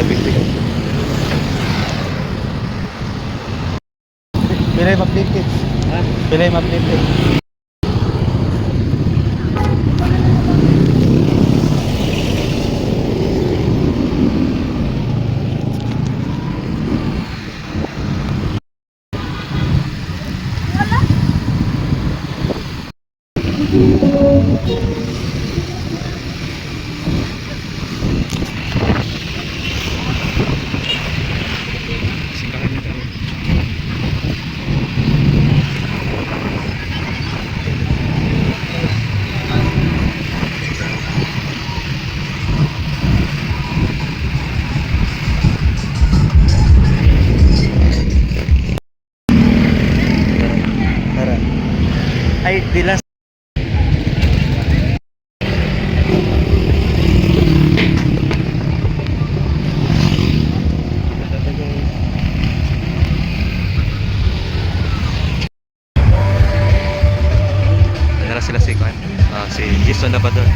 big. Pilay ma-update. Ha? Pilay ma-update. Ay, dilas. Nara sila si Kwan. Si Jason Labador.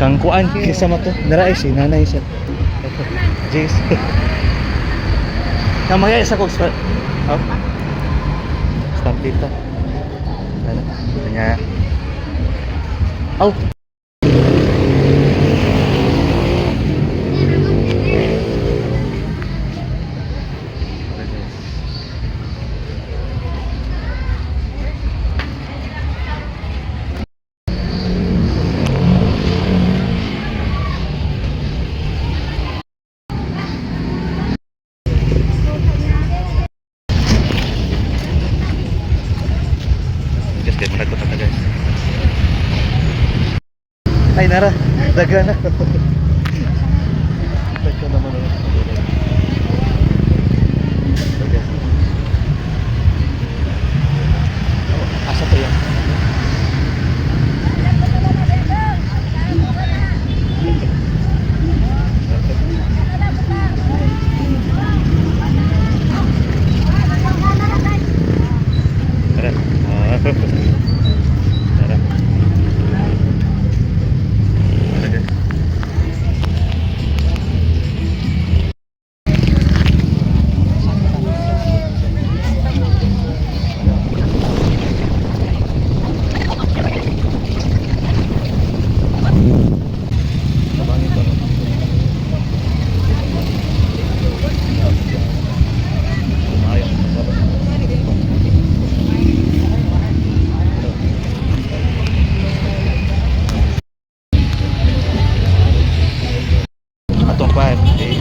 Kang kuan kisa mo to naray si nanay siya Jace kamaya isa ko oh stamp dito ano kanya oh ay nara daga na daga naman daga asa to yan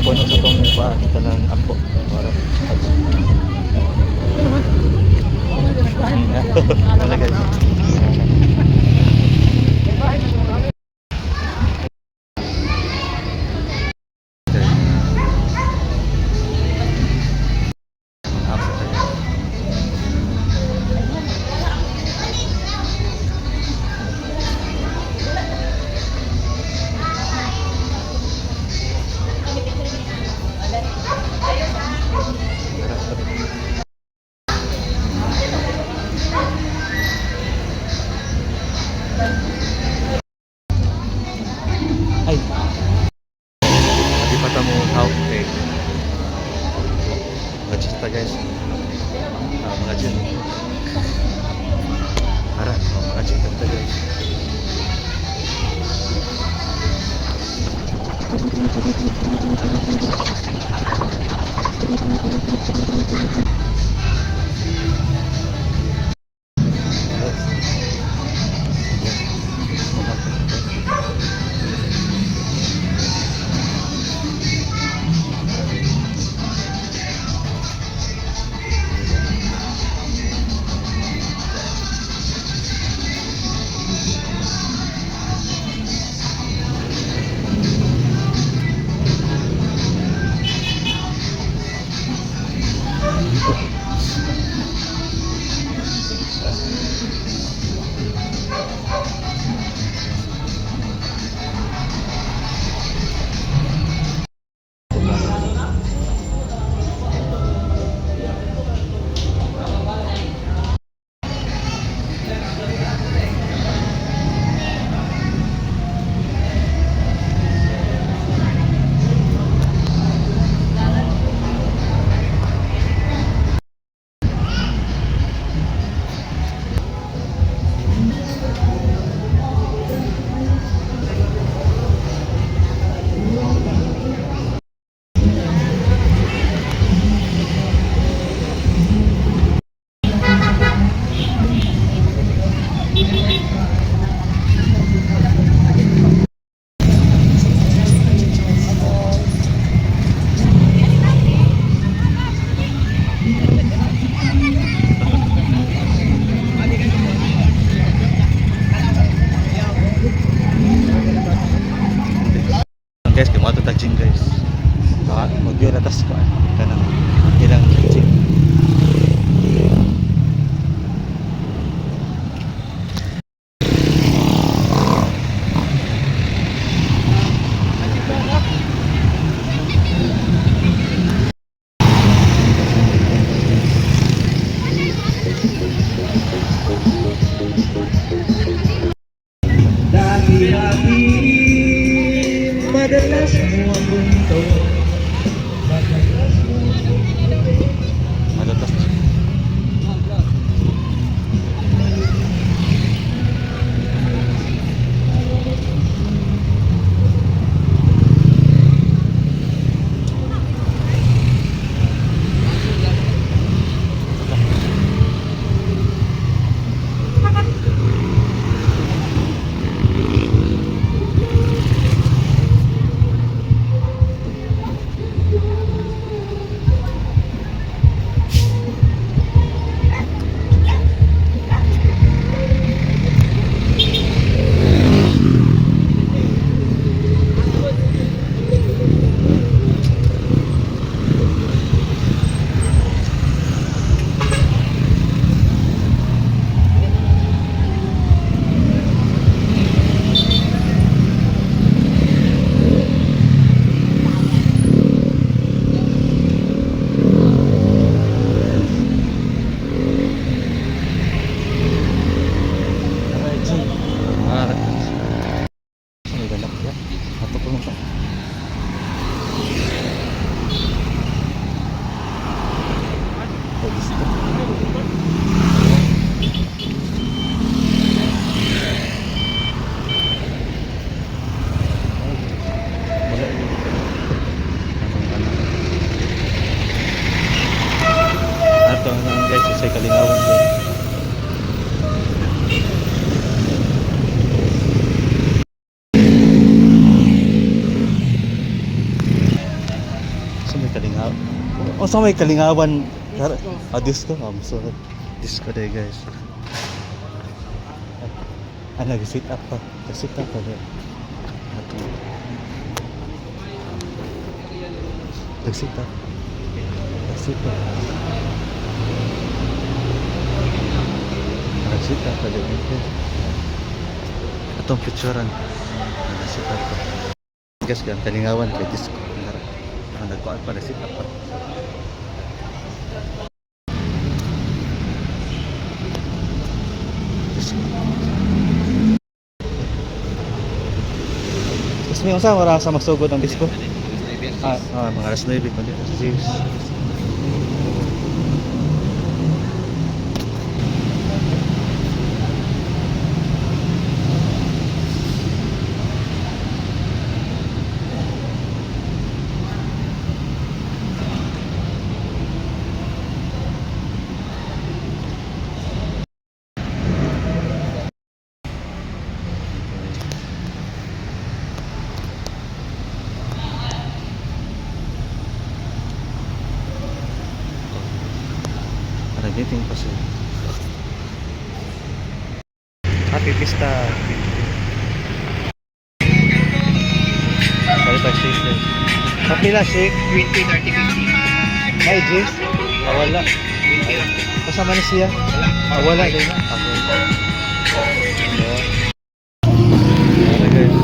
puno sa tong paan tanang ampo para wala guys ay di pa mo how okay magchista guys mga dyan para mga chista guys Yun atas ko kanang ilang chip. Dati-dati madalas mo ang bunto. Madalas. Ito na guys, sa Kalingawan ko. Sa may Kalingawan. O sa may Kalingawan. Disco. So, disco day guys. Nag-sit up pa. Nag-sit up pa rin. Nag-sit up. Nag-sit up. Nag-sit up pa rin. Itong picturean. Nag-sit up pa. Guys, kaya Kalingawan kay disco. Nagkuhan pa. Nag-sit up pa. Tapos may usang wala sa magsugod ang disco. Mga alas 9 pa dito sa Zeus. Nag-meeting pa siya. Happy Pista. Sorry pa shake din. Kapila shake? 20, 30, 50. May juice? Wala. 20. Kasama na siya? Wala din. Wala guys.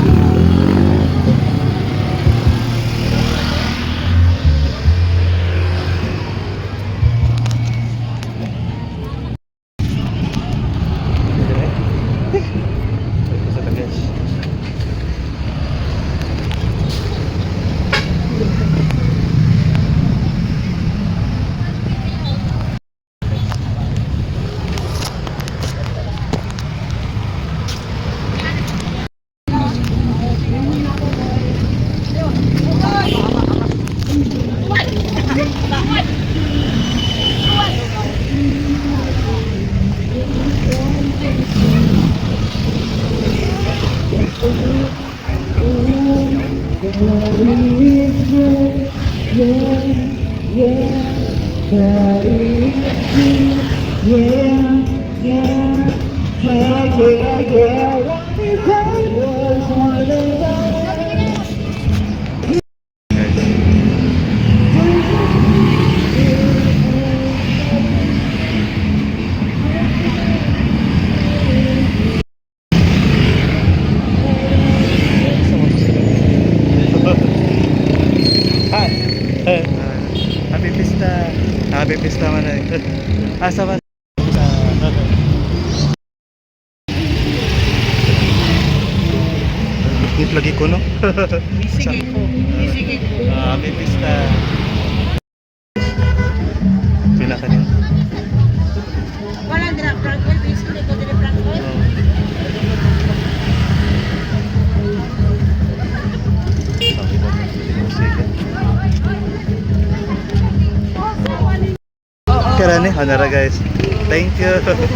Happy Pista. Happy Pista man na. Asa man? Hit lagi ko, no? Isigay ko. Isigay ko. Happy Pista. Pila ka niya? Walang dira prank oil, basically ko dira prank oil. Karani, hanara guys. Thank you.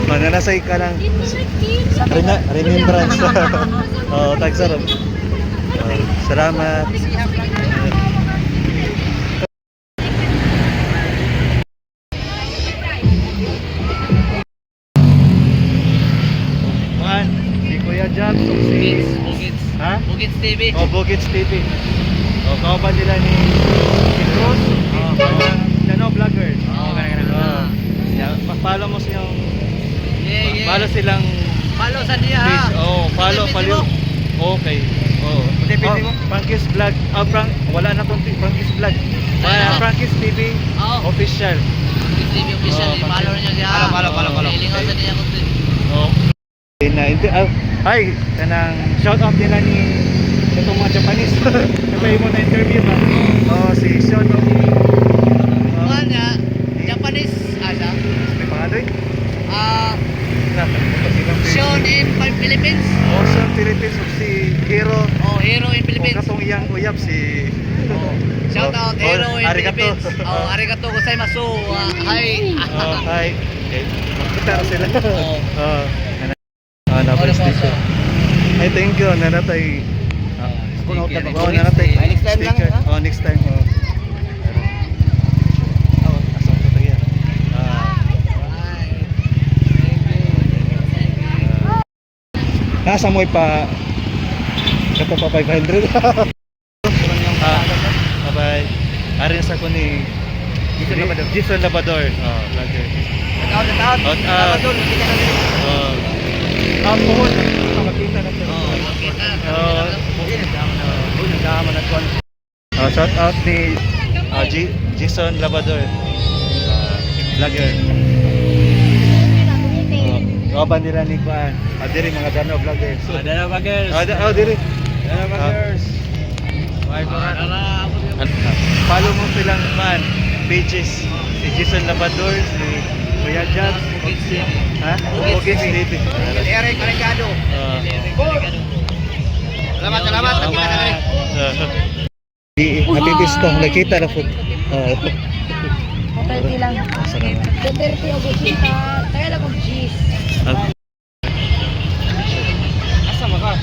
Mga nasay ka lang. Remembrance. Oh, tagsarap. Salamat. Man, si Kuya Jack, si Bugits. ha? Bugits TV. Oh, Bugits TV. Oh, kauban nila ni Cruz. Oh, Chano Vloggers. Oo, ganun. Yeah, follow mo siyang Yeah. follow silang Follow sa niya ha. page. Oh, follow. Okay. Oh. Pwede mo? Frankie's Vlog. Wala na tong Frankie's Vlog. Frankie's TV Oo. official. Bugits TV official. Oo, Follow niyo siya ha. Follow. Ilingaw sa niya ko. Oh. Hi, kanang shout out nila ni itong mga Japanese. Kapay mo na interview ba? Oh, si Sean. Kuhan niya. Japanese. Asa? May pangalan? Shown in Philippines. Oh, Sean Philippines of si Hero. Oh, hero in O Philippines. katong iyang uyab si Shout out hero in arigato. Philippines. Oh, arigato gozaimasu. Hi. Oh, hi. Okay. Makita na sila. Oo. Oh. Napres dito. Ay, thank you. Nanatay. Sticker. Oh, nanatay. Next time lang, Sticker. ha? Oh, next time. Oh. Oh, asang ko tayo. Nasa mo pa kato pa 500. Bye-bye. Ari sa ko ni Jason Labador. Oh, vlogger. Out. Oh. Pohon. Makita na siya. Oh, makita. Shout out ni Jason Labador. Vlogger. Kaban nila ni Kuan. Diri mga Dano vloggers. Dano vloggers. Diri. Dano vloggers. Follow mo silang man pages. Si Jason Labador, si Kuya Jack, ha? Bugits TV. Eric Arigado. Salamat. Nakita ka rin. Happy Pista, nakita na po. Hotel lang. Salamat. Duterte o Gusita. Tayo lang kong cheese. Asa maka?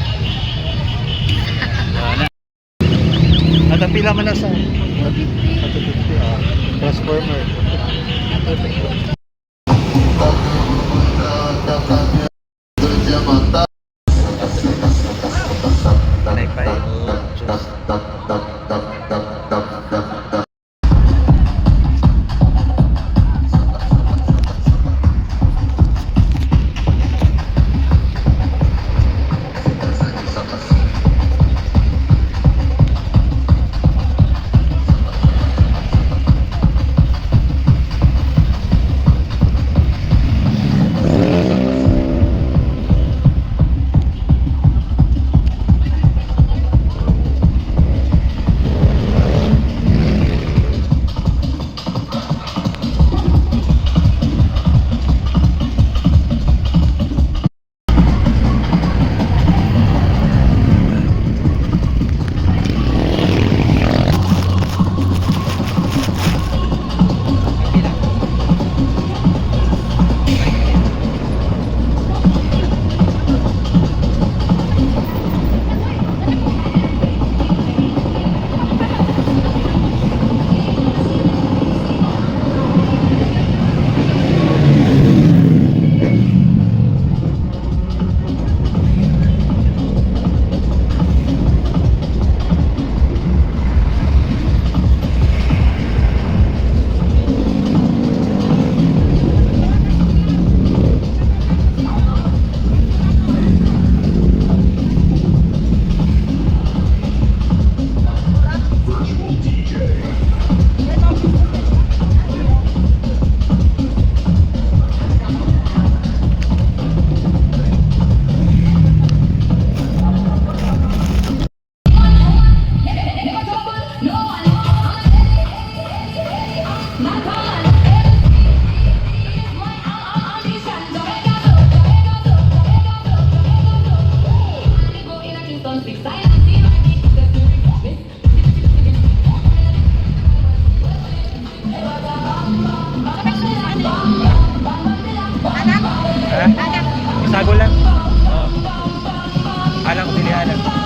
At ang pila man na sa 250. Transformer. Panay pa eh. Anak? Ha? Anak? Isago lang. Oo. Alam ko dili alam.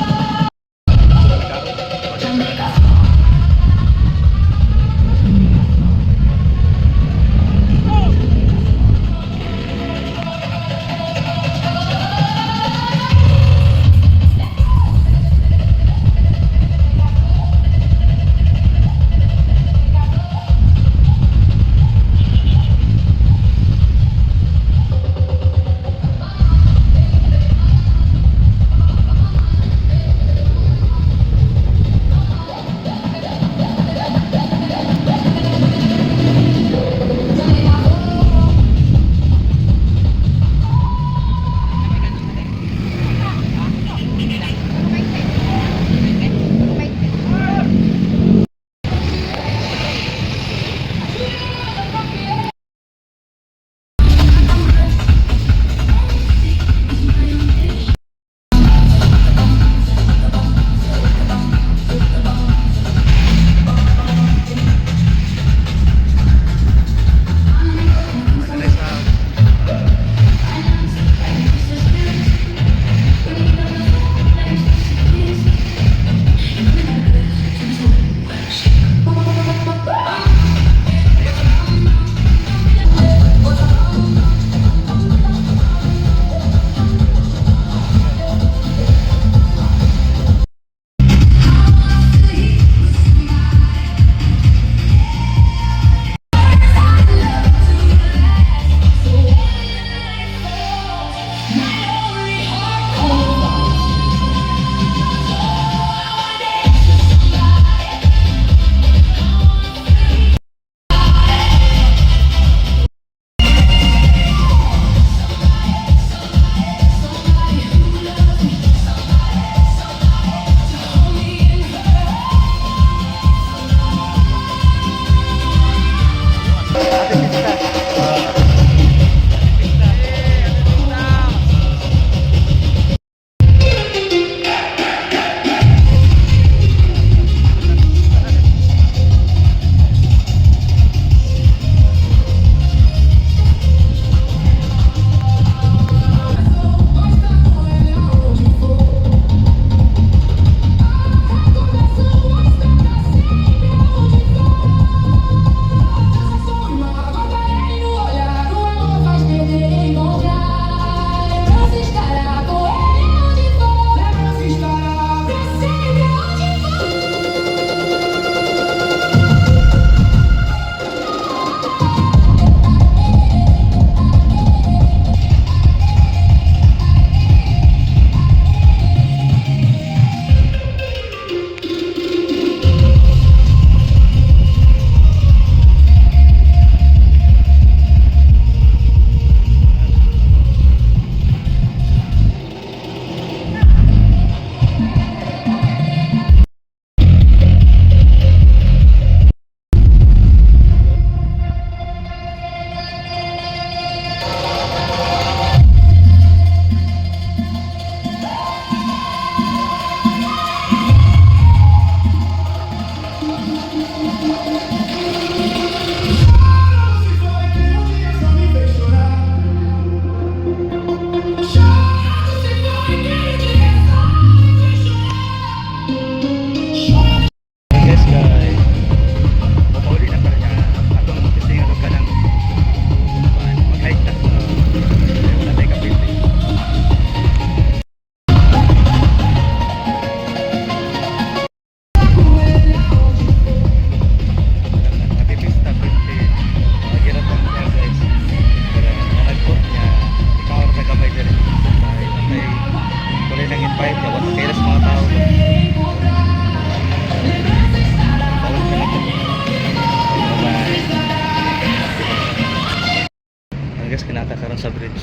kinakakaroon sa bridge.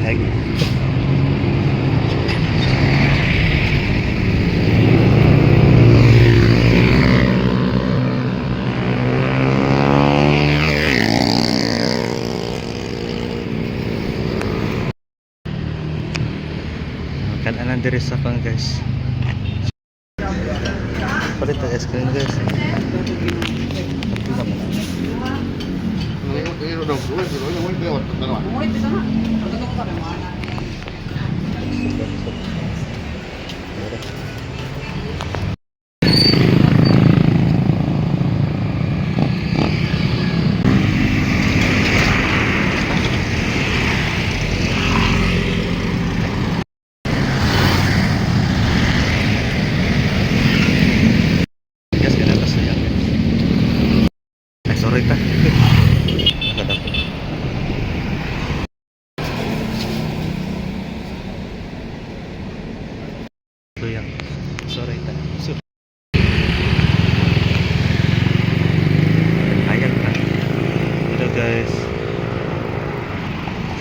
Lagi. Palit ang ice cream guys. Gas ka na basta yan. Ay, sorry ta. Nakadako. So yan. Sorry ta. So. Ayan na. Hello guys.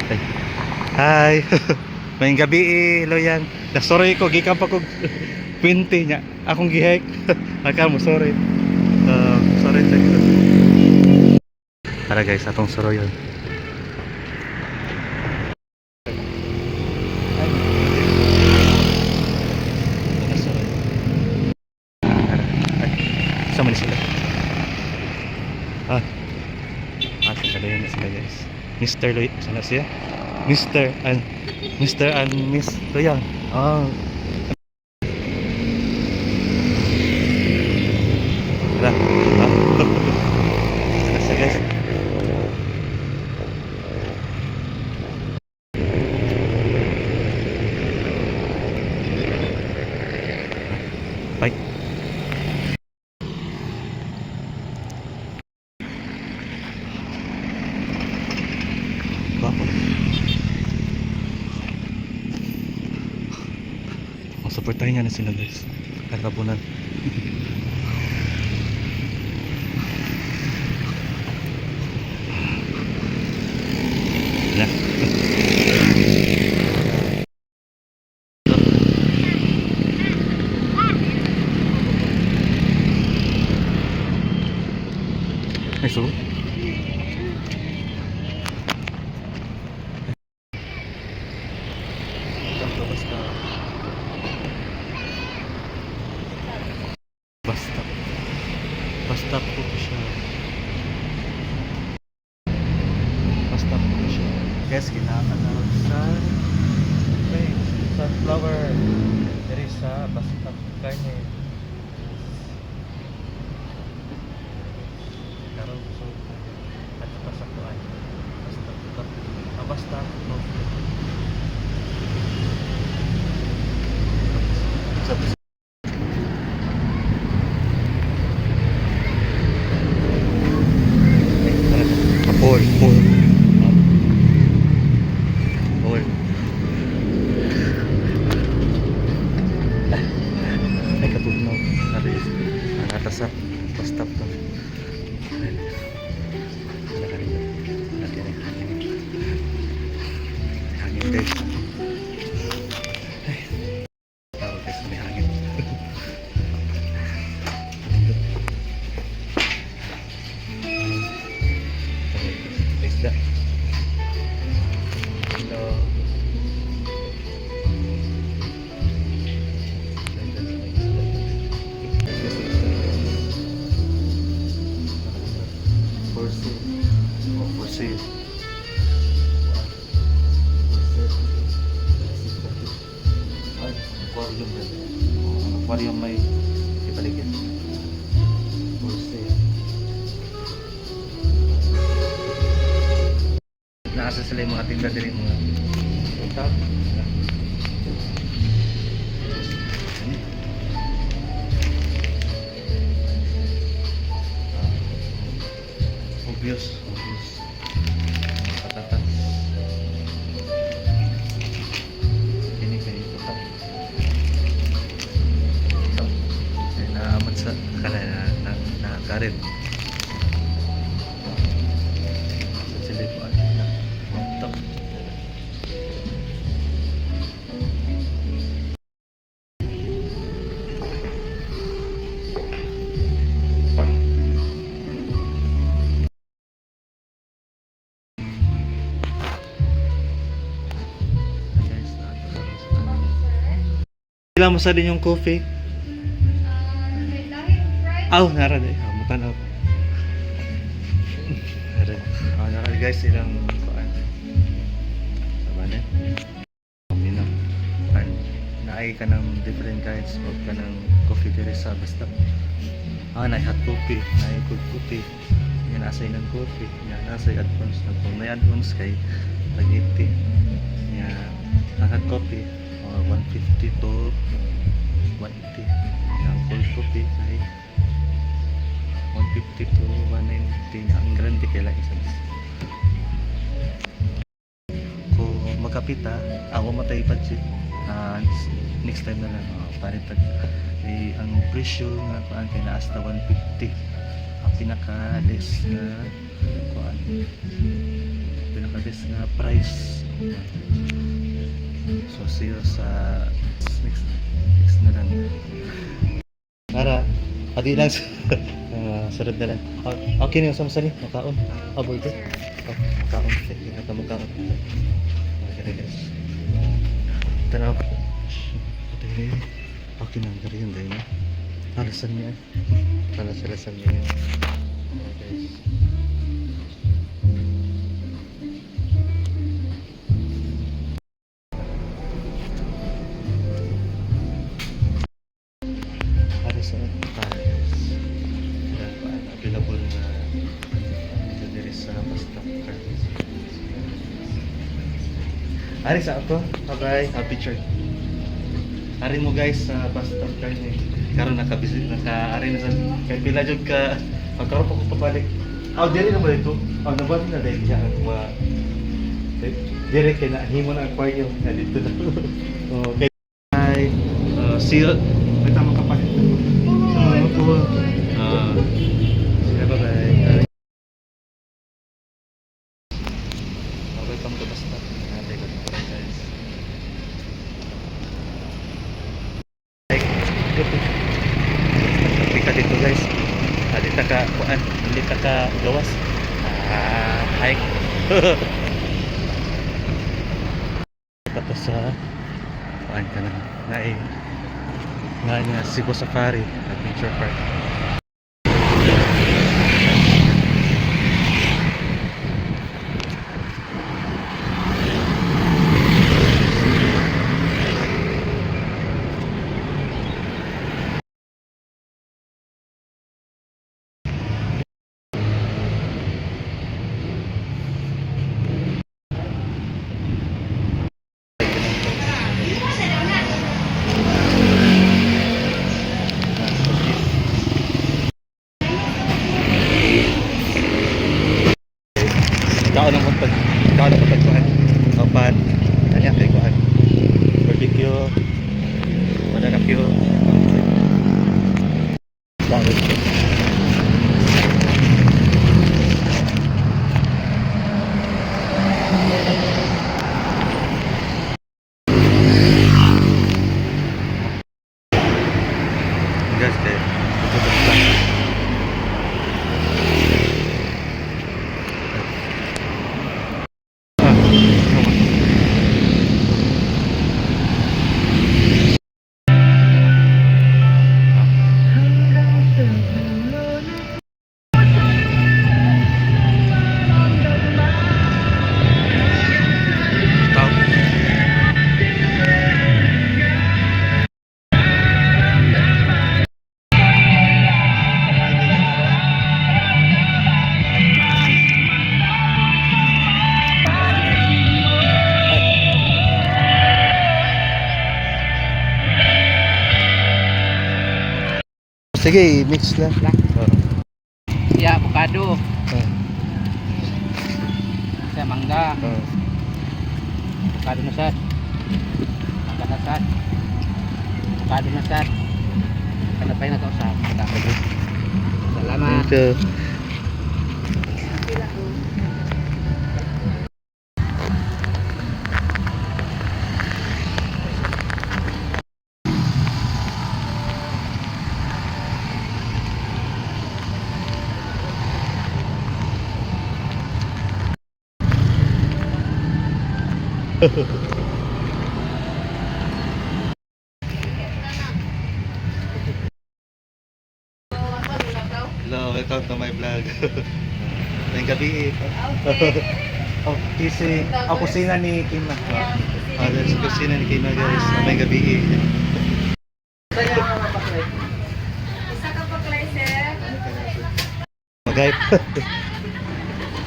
Ay. Hi. May gabi hello yan. Sorry ko gikan pa ko 20 nya. Akong gihike. Aka mo sorry. Sorry ta. Para guys, atong suro yun. Sama ni sila. Kadayon na sila guys. Mr. Loy, sana siya? Mr. and Miss Loyang. Tara. Sana siya guys. Bye. Guwapo. Supportahin nga na sila guys. Katabunan. Na. Ay, so? Basta po siya. Basta po siya. Guys, kinakanak sa sunflower. Dari sa basta kanya. Karon so at pasaktuan. Basta po. Paul. Ay katugnaw. Ang atas sa basta po. Hangin guys. Tawag guys, may hangin. Isda. Hello. For sale. Oh, for sale. Aquarium ba? Aquarium may ipaligid. For sale. Nasa sila yung mga tinda din mga utap. Obvious. Patatas. Ini kayo utap. Ay naamat sa kala na karin. Sa sila po na utap. Ilan mo sa din yung coffee? Aw, nara day. Mutan aw. Nara. Nara guys ilang kuan. Sabane. Minum. Kan naay ka ng different kinds of ka ng coffee diri sa basta. Na hot coffee, na cold coffee. Yan asay ng coffee. Yan asay advance na kung may advance kay tag-80. Yan ang hot coffee 150 to 180. Yang cold coffee kay 150 to 190. Ang grande kay lang isa. Kung magkapita, ako matay budget. Next time na lang panitag. Ang presyo nga kuan kay naas na 150. Ang pinaka-less nga kuan. Pinaka-less nga price. So see you sa next na lang. Para adi lang sarad na lang. Okay na yung samsani, makaon. Aboy ko. Makaon. Ito makaon. Okay guys. Tanaw. Ito yun. Okay na ang gari yun dahil. Alasan niya. Alasan niya. Okay guys. Alasan tayo. Available na dito diri sa basta car. Ari sa ako. Bye-bye. Happy church. Ari mo guys sa basta car ni. Karon naka-visit naka-ari na sa kay pila jud ka pagkaroon pa ko papalik. Diri na ba dito? Nabalik na dahil diya ang mga diri kay na himo na aquarium na dito na. Okay. Bye. See you. May tama kapalit. Bye-bye. Welcome to Basta. Natin ko dito guys. Pika dito guys. Dito ka kuan, dito ka gawas. Hike. Tapos sa kuan ka na. Nga niya Cebu Safari Adventure Park. Kaon ang pagkuhan. Kapan. Kanya kay kuhan. Barbecue. Banana Q. Dahil. Guys, sige, mix na. Ya, avocado. Sa mangga. Avocado na sad. Mangga na sad. Avocado na sad. Kanapay na to sa mangga. Salamat. Thank you. welcome to my vlog. Tayong gabi. Oh, kasi kusina ni Kim na. Dahil sa kusina ni Kim na guys, may gabi. Isa ka pa, sir. Magayip.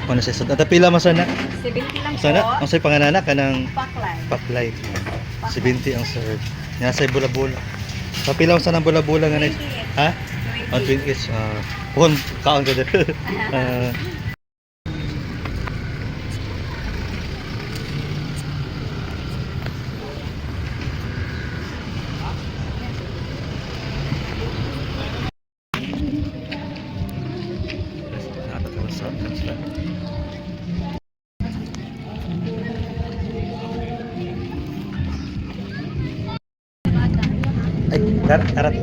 Ano siya? At pila mo sana? 70 lang Sana? Ang sa'yo panganana ka ng Paklay. paklay. 70 ang serve. Nga sa'yo bula-bula. Pila mo sana ng bula-bula nga na? Ha? Oh, 20 each. Puhon, kaon ka din. Ay, darat.